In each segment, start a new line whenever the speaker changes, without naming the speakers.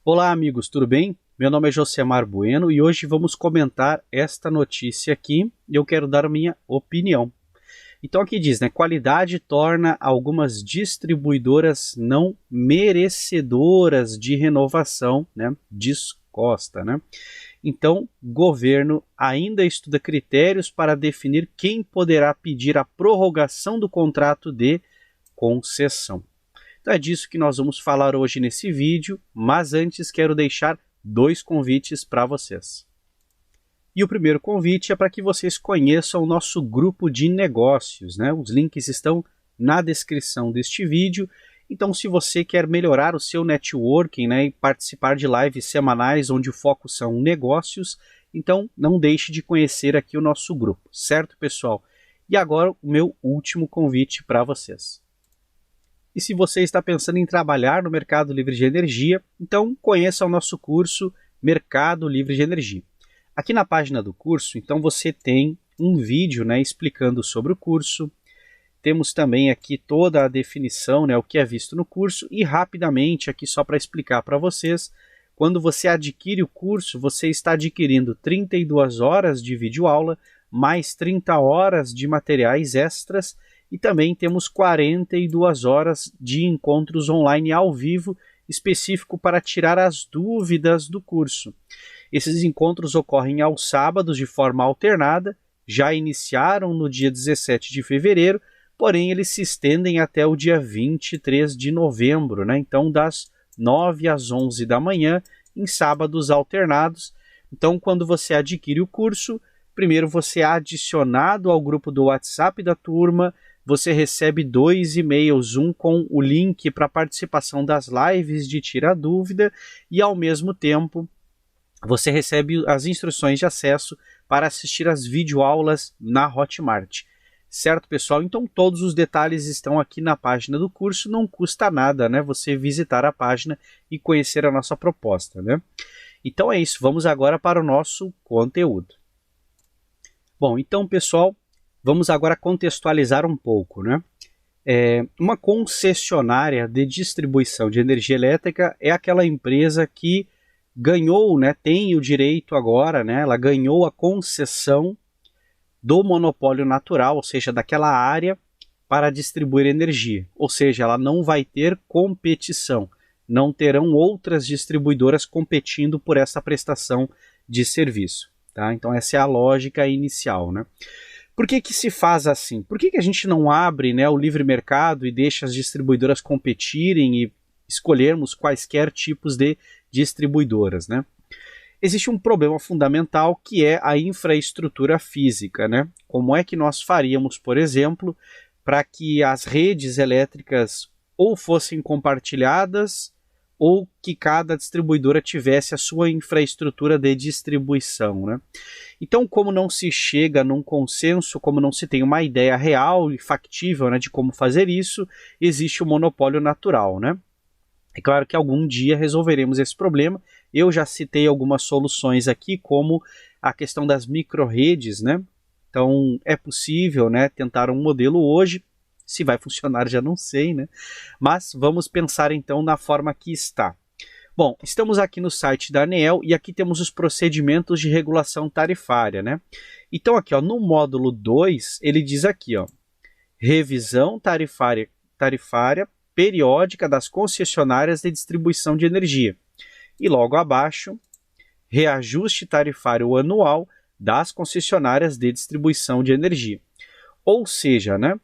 Olá amigos, tudo bem? Meu nome é Josemar Bueno e hoje vamos comentar esta notícia aqui e eu quero dar a minha opinião. Então aqui diz, né, qualidade torna algumas distribuidoras não merecedoras de renovação, né, descosta, né? Então, governo ainda estuda critérios para definir quem poderá pedir a prorrogação do contrato de concessão. Então é disso que nós vamos falar hoje nesse vídeo, mas antes quero deixar dois convites para vocês. E o primeiro convite é para que vocês conheçam o nosso grupo de negócios, né? Os links estão na descrição deste vídeo. Então, se você quer melhorar o seu networking, né, e participar de lives semanais onde o foco são negócios, então não deixe de conhecer aqui o nosso grupo, certo, pessoal? E agora o meu último convite para vocês. E se você está pensando em trabalhar no mercado livre de energia, então conheça o nosso curso Mercado Livre de Energia. Aqui na página do curso, então você tem um vídeo, né, explicando sobre o curso. Temos também aqui toda a definição, né, o que é visto no curso. E rapidamente, aqui só para explicar para vocês, quando você adquire o curso, você está adquirindo 32 horas de videoaula, mais 30 horas de materiais extras, e também temos 42 horas de encontros online ao vivo, específico para tirar as dúvidas do curso. Esses encontros ocorrem aos sábados de forma alternada, já iniciaram no dia 17 de fevereiro, porém eles se estendem até o dia 23 de novembro, né? Então das 9 às 11 da manhã, em sábados alternados. Então quando você adquire o curso, primeiro você é adicionado ao grupo do WhatsApp da turma, você recebe 2 e-mails, um com o link para participação das lives de Tira Dúvida e, ao mesmo tempo, você recebe as instruções de acesso para assistir às videoaulas na Hotmart. Certo, pessoal? Então, todos os detalhes estão aqui na página do curso. Não custa nada, né, você visitar a página e conhecer a nossa proposta, né? Então é isso. Vamos agora para o nosso conteúdo. Bom, então, pessoal, vamos agora contextualizar um pouco, né? Uma concessionária de distribuição de energia elétrica é aquela empresa que ganhou, né, tem o direito agora, né, ela ganhou a concessão do monopólio natural, ou seja, daquela área para distribuir energia. Ou seja, ela não vai ter competição, não terão outras distribuidoras competindo por essa prestação de serviço. Tá? Então essa é a lógica inicial, né? Por que se faz assim? Por que a gente não abre, né, o livre mercado e deixa as distribuidoras competirem e escolhermos quaisquer tipos de distribuidoras, né? Existe um problema fundamental que é a infraestrutura física, né? Como é que nós faríamos, por exemplo, para que as redes elétricas ou fossem compartilhadas ou que cada distribuidora tivesse a sua infraestrutura de distribuição, né? Então, como não se chega num consenso, como não se tem uma ideia real e factível, né, de como fazer isso, existe o monopólio natural, né? É claro que algum dia resolveremos esse problema. Eu já citei algumas soluções aqui, como a questão das micro-redes, né? Então, é possível, né, tentar um modelo hoje. Se vai funcionar, já não sei, né? Mas vamos pensar então na forma que está. Bom, estamos aqui no site da ANEEL e aqui temos os procedimentos de regulação tarifária, né? Então aqui, ó, no módulo 2, ele diz aqui, ó, revisão tarifária periódica das concessionárias de distribuição de energia. E logo abaixo, reajuste tarifário anual das concessionárias de distribuição de energia. Ou seja, né,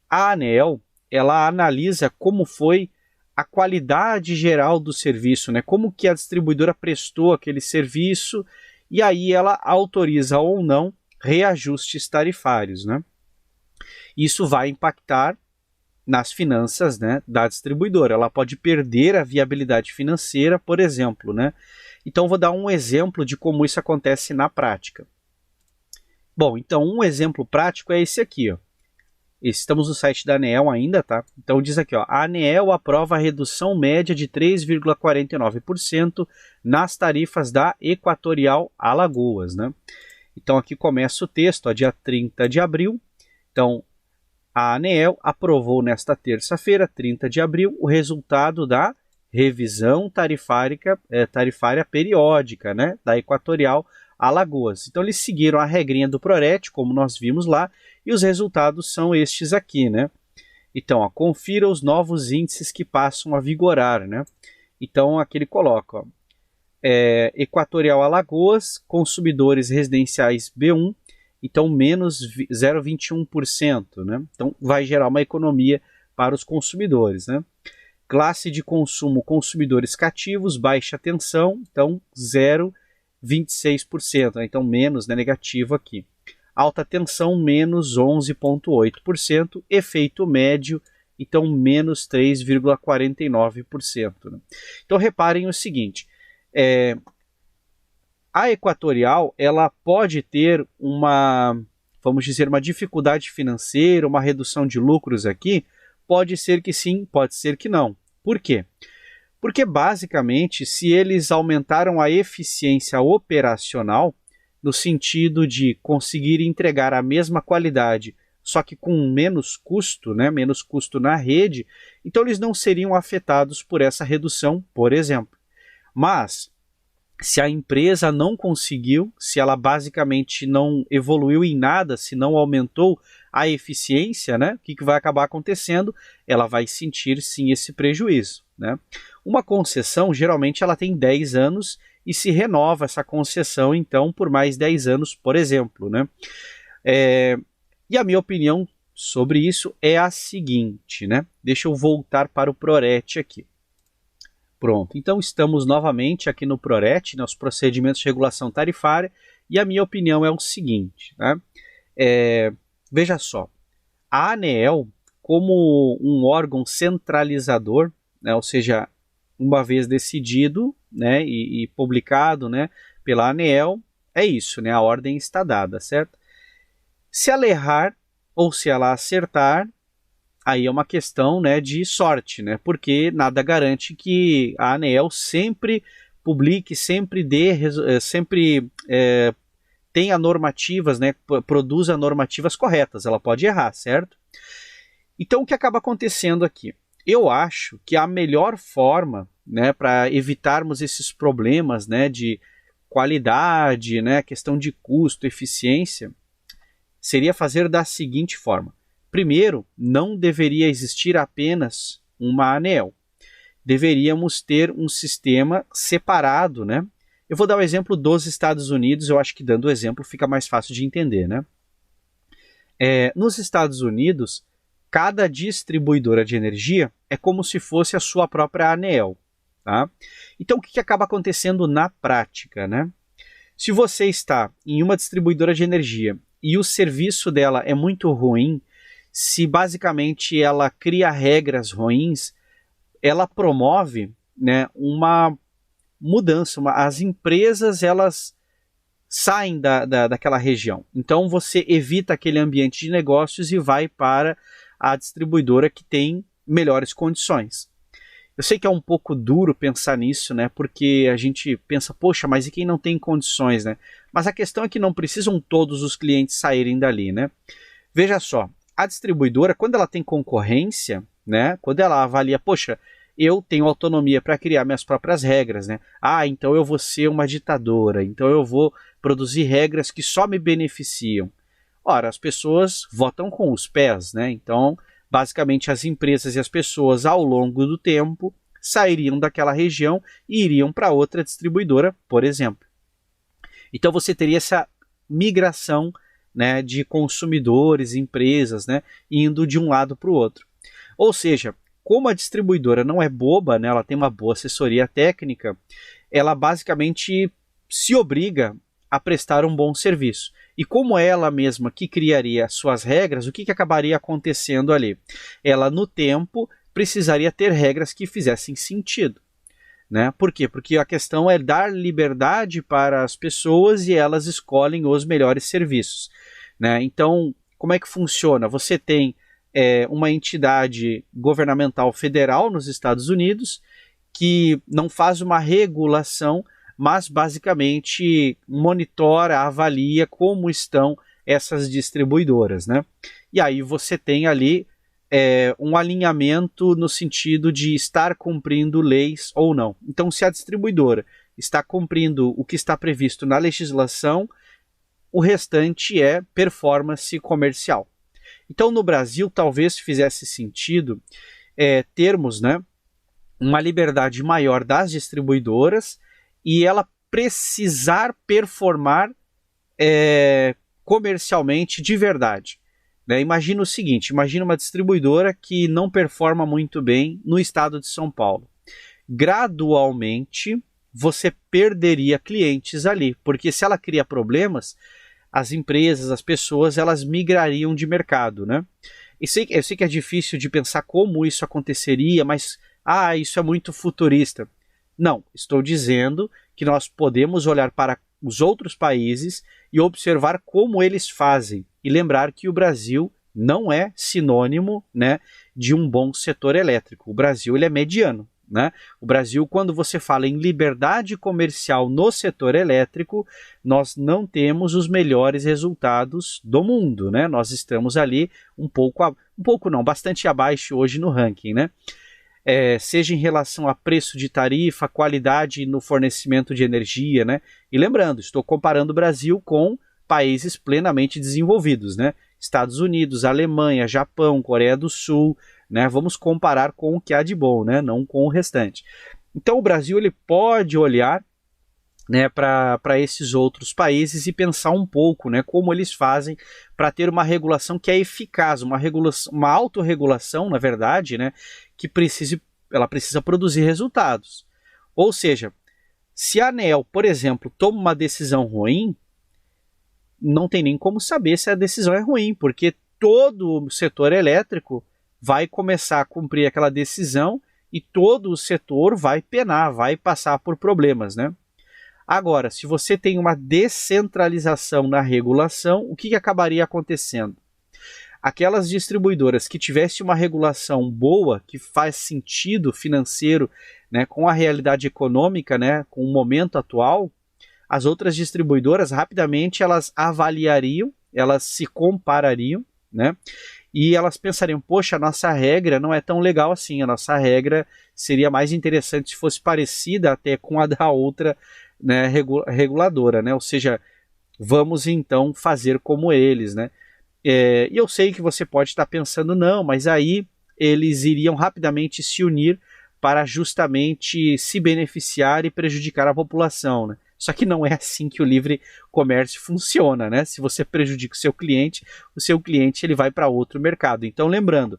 a ANEEL, ela analisa como foi a qualidade geral do serviço, né, como que a distribuidora prestou aquele serviço, e aí ela autoriza ou não reajustes tarifários, né? Isso vai impactar nas finanças, né, da distribuidora. Ela pode perder a viabilidade financeira, por exemplo, né? Então vou dar um exemplo de como isso acontece na prática. Bom, então um exemplo prático é esse aqui, ó. Estamos no site da ANEEL ainda, tá? Então diz aqui, ó, a ANEEL aprova a redução média de 3,49% nas tarifas da Equatorial Alagoas, né? Então aqui começa o texto, ó, dia 30 de abril. Então, a ANEEL aprovou nesta terça-feira, 30 de abril, o resultado da revisão tarifária periódica, né, da Equatorial Alagoas. Então eles seguiram a regrinha do PRORET, como nós vimos lá, e os resultados são estes aqui, né? Então, ó, confira os novos índices que passam a vigorar, né? Então aqui ele coloca, ó, Equatorial Alagoas, consumidores residenciais B1, então menos 0,21%, né? Então vai gerar uma economia para os consumidores, né? Classe de consumo, consumidores cativos, baixa tensão, então 0,26%, né? Então menos, né, negativo aqui. Alta tensão, menos 11,8%, efeito médio, então menos 3,49%. Né? Então reparem o seguinte, a Equatorial ela pode ter uma, vamos dizer, uma dificuldade financeira, uma redução de lucros aqui, pode ser que sim, pode ser que não. Por quê? Porque basicamente, se eles aumentaram a eficiência operacional, no sentido de conseguir entregar a mesma qualidade, só que com menos custo, né, menos custo na rede, então eles não seriam afetados por essa redução, por exemplo. Mas, se a empresa não conseguiu, se ela basicamente não evoluiu em nada, se não aumentou a eficiência, né, o que vai acabar acontecendo? Ela vai sentir sim esse prejuízo, né? Uma concessão, geralmente, ela tem 10 anos e se renova essa concessão, então, por mais 10 anos, por exemplo, né? E a minha opinião sobre isso é a seguinte, né? Deixa eu voltar para o PRORET aqui. Pronto, então estamos novamente aqui no PRORET, nos procedimentos de regulação tarifária, e a minha opinião é o seguinte, né? Veja só, a ANEEL, como um órgão centralizador, né, ou seja, uma vez decidido, né, e publicado, né, pela ANEEL, é isso, né, a ordem está dada, certo? Se ela errar ou se ela acertar, aí é uma questão, né, de sorte, né, porque nada garante que a ANEEL sempre publique, sempre tenha normativas, né, produza normativas corretas, ela pode errar, certo? Então o que acaba acontecendo aqui? Eu acho que a melhor forma, né, para evitarmos esses problemas, né, de qualidade, né, questão de custo, eficiência, seria fazer da seguinte forma. Primeiro, não deveria existir apenas uma ANEEL. Deveríamos ter um sistema separado, né? Eu vou dar o exemplo dos Estados Unidos, eu acho que dando o exemplo fica mais fácil de entender, né? Nos Estados Unidos, cada distribuidora de energia é como se fosse a sua própria ANEEL. Tá? Então, o que acaba acontecendo na prática, né? Se você está em uma distribuidora de energia e o serviço dela é muito ruim, se basicamente ela cria regras ruins, ela promove, né, uma mudança. As empresas elas saem daquela região. Então, você evita aquele ambiente de negócios e vai para a distribuidora que tem melhores condições. Eu sei que é um pouco duro pensar nisso, né? Porque a gente pensa, poxa, mas e quem não tem condições, né? Mas a questão é que não precisam todos os clientes saírem dali, né? Veja só, a distribuidora, quando ela tem concorrência, né? Quando ela avalia, poxa, eu tenho autonomia para criar minhas próprias regras, né? Ah, então eu vou ser uma ditadora, então eu vou produzir regras que só me beneficiam. Ora, as pessoas votam com os pés, né? Então, basicamente, as empresas e as pessoas, ao longo do tempo, sairiam daquela região e iriam para outra distribuidora, por exemplo. Então, você teria essa migração, né, de consumidores, empresas, né, indo de um lado para o outro. Ou seja, como a distribuidora não é boba, né, ela tem uma boa assessoria técnica, ela basicamente se obriga a prestar um bom serviço. E como ela mesma que criaria suas regras, o que acabaria acontecendo ali? Ela, no tempo, precisaria ter regras que fizessem sentido. Né? Por quê? Porque a questão é dar liberdade para as pessoas e elas escolhem os melhores serviços. Né? Então, como é que funciona? Você tem uma entidade governamental federal nos Estados Unidos que não faz uma regulação, mas basicamente monitora, avalia como estão essas distribuidoras, né? E aí você tem ali um alinhamento no sentido de estar cumprindo leis ou não. Então, se a distribuidora está cumprindo o que está previsto na legislação, o restante é performance comercial. Então, no Brasil, talvez fizesse sentido termos, né, uma liberdade maior das distribuidoras e ela precisar performar comercialmente de verdade. Né? Imagina o seguinte, imagina uma distribuidora que não performa muito bem no estado de São Paulo. Gradualmente, você perderia clientes ali, porque se ela cria problemas, as empresas, as pessoas, elas migrariam de mercado, né? Eu sei que é difícil de pensar como isso aconteceria, mas isso é muito futurista. Não, estou dizendo que nós podemos olhar para os outros países e observar como eles fazem. E lembrar que o Brasil não é sinônimo, né, de um bom setor elétrico. O Brasil ele é mediano. Né? O Brasil, quando você fala em liberdade comercial no setor elétrico, nós não temos os melhores resultados do mundo. Né? Nós estamos ali bastante abaixo hoje no ranking. Né? Seja em relação a preço de tarifa, qualidade no fornecimento de energia, né? E lembrando, estou comparando o Brasil com países plenamente desenvolvidos, né? Estados Unidos, Alemanha, Japão, Coreia do Sul, né? Vamos comparar com o que há de bom, né? Não com o restante. Então o Brasil ele pode olhar, né, para esses outros países e pensar um pouco, né, como eles fazem para ter uma regulação que é eficaz, uma autorregulação, na verdade, né, que ela precisa produzir resultados. Ou seja, se a ANEEL, por exemplo, toma uma decisão ruim, não tem nem como saber se a decisão é ruim, porque todo o setor elétrico vai começar a cumprir aquela decisão e todo o setor vai penar, vai passar por problemas, né? Agora, se você tem uma descentralização na regulação, o que acabaria acontecendo? Aquelas distribuidoras que tivessem uma regulação boa, que faz sentido financeiro, né, com a realidade econômica, né, com o momento atual, as outras distribuidoras rapidamente elas avaliariam, elas se comparariam, né, e elas pensariam, poxa, a nossa regra não é tão legal assim, a nossa regra seria mais interessante se fosse parecida até com a da outra, né, reguladora, né? Ou seja, vamos então fazer como eles, né? E eu sei que você pode estar pensando, não, mas aí eles iriam rapidamente se unir para justamente se beneficiar e prejudicar a população, né? Só que não é assim que o livre comércio funciona, né? Se você prejudica o seu cliente ele vai para outro mercado. Então, lembrando,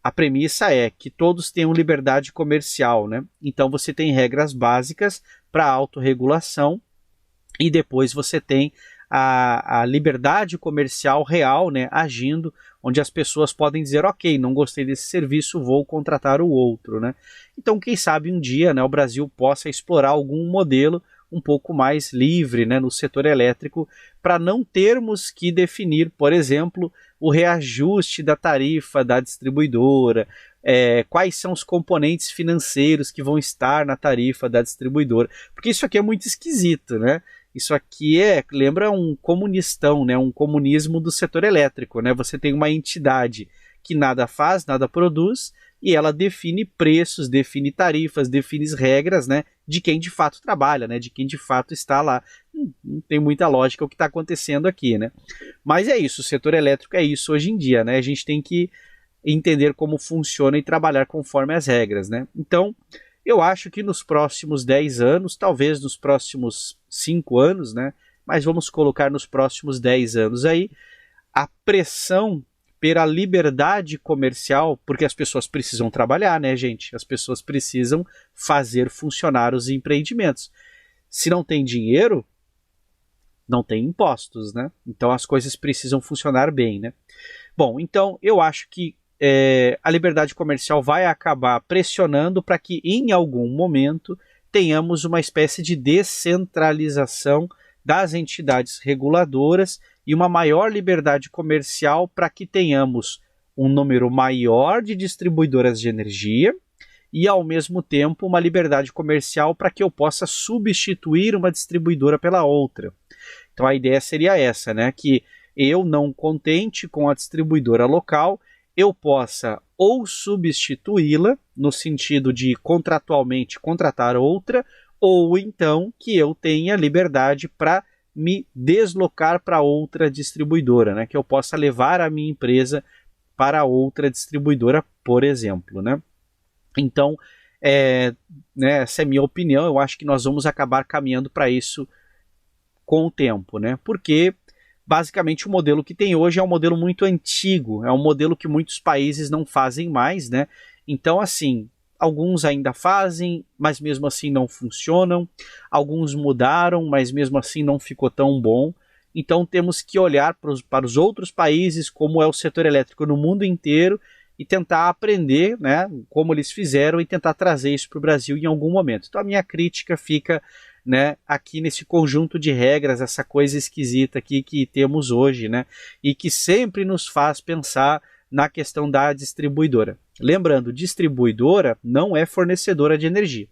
a premissa é que todos tenham liberdade comercial, né? Então você tem regras básicas para autorregulação e depois você tem a liberdade comercial real, né, agindo, onde as pessoas podem dizer, ok, não gostei desse serviço, vou contratar o outro, né? Então, quem sabe um dia, né, o Brasil possa explorar algum modelo um pouco mais livre, né, no setor elétrico, para não termos que definir, por exemplo, o reajuste da tarifa da distribuidora, quais são os componentes financeiros que vão estar na tarifa da distribuidora, porque isso aqui é muito esquisito, né? Isso aqui lembra um comunistão, né? Um comunismo do setor elétrico, né? Você tem uma entidade que nada faz, nada produz, e ela define preços, define tarifas, define regras, né, de quem de fato trabalha, né, de quem de fato está lá. Não tem muita lógica o que está acontecendo aqui, né? Mas é isso, o setor elétrico é isso hoje em dia, né? A gente tem que entender como funciona e trabalhar conforme as regras, né? Então, eu acho que nos próximos 10 anos, talvez nos próximos 5 anos, né, mas vamos colocar nos próximos 10 anos aí, a pressão pela liberdade comercial, porque as pessoas precisam trabalhar, né, gente? As pessoas precisam fazer funcionar os empreendimentos. Se não tem dinheiro, não tem impostos, né? Então as coisas precisam funcionar bem, né? Bom, então eu acho que a liberdade comercial vai acabar pressionando para que em algum momento tenhamos uma espécie de descentralização das entidades reguladoras e uma maior liberdade comercial para que tenhamos um número maior de distribuidoras de energia e, ao mesmo tempo, uma liberdade comercial para que eu possa substituir uma distribuidora pela outra. Então, a ideia seria essa, né? Que eu, não contente com a distribuidora local, eu possa ou substituí-la, no sentido de contratualmente contratar outra, ou então que eu tenha liberdade para me deslocar para outra distribuidora, né? Que eu possa levar a minha empresa para outra distribuidora, por exemplo, né? Então, né, essa é a minha opinião. Eu acho que nós vamos acabar caminhando para isso com o tempo, né? Porque basicamente o modelo que tem hoje é um modelo muito antigo, é um modelo que muitos países não fazem mais, né? Então, assim, alguns ainda fazem, mas mesmo assim não funcionam. Alguns mudaram, mas mesmo assim não ficou tão bom. Então temos que olhar para os outros países, como é o setor elétrico no mundo inteiro, e tentar aprender, né, como eles fizeram e tentar trazer isso para o Brasil em algum momento. Então a minha crítica fica, né, aqui nesse conjunto de regras, essa coisa esquisita aqui que temos hoje, né, e que sempre nos faz pensar na questão da distribuidora. Lembrando, distribuidora não é fornecedora de energia.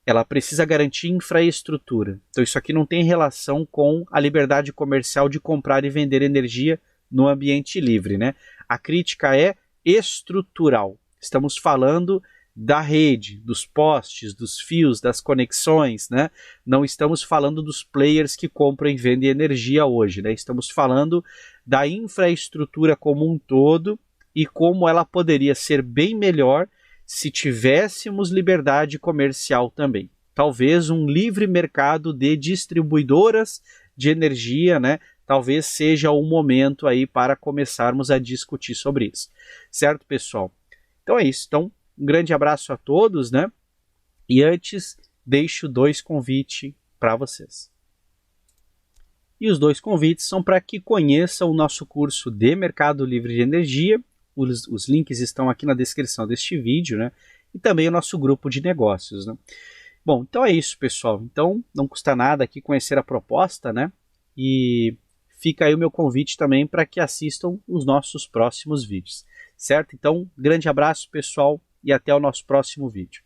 Ela precisa garantir infraestrutura. Então isso aqui não tem relação com a liberdade comercial de comprar e vender energia no ambiente livre, né? A crítica é estrutural. Estamos falando da rede, dos postes, dos fios, das conexões, né? Não estamos falando dos players que compram e vendem energia hoje, né? Estamos falando da infraestrutura como um todo e como ela poderia ser bem melhor se tivéssemos liberdade comercial também. Talvez um livre mercado de distribuidoras de energia, né? Talvez seja o momento aí para começarmos a discutir sobre isso. Certo, pessoal? Então é isso. Então, um grande abraço a todos, né? E antes, deixo 2 convites para vocês. E os 2 convites são para que conheçam o nosso curso de Mercado Livre de Energia. Os links estão aqui na descrição deste vídeo, né? E também o nosso grupo de negócios, né? Bom, então é isso, pessoal. Então, não custa nada aqui conhecer a proposta, né? E fica aí o meu convite também para que assistam os nossos próximos vídeos, certo? Então, grande abraço, pessoal, e até o nosso próximo vídeo.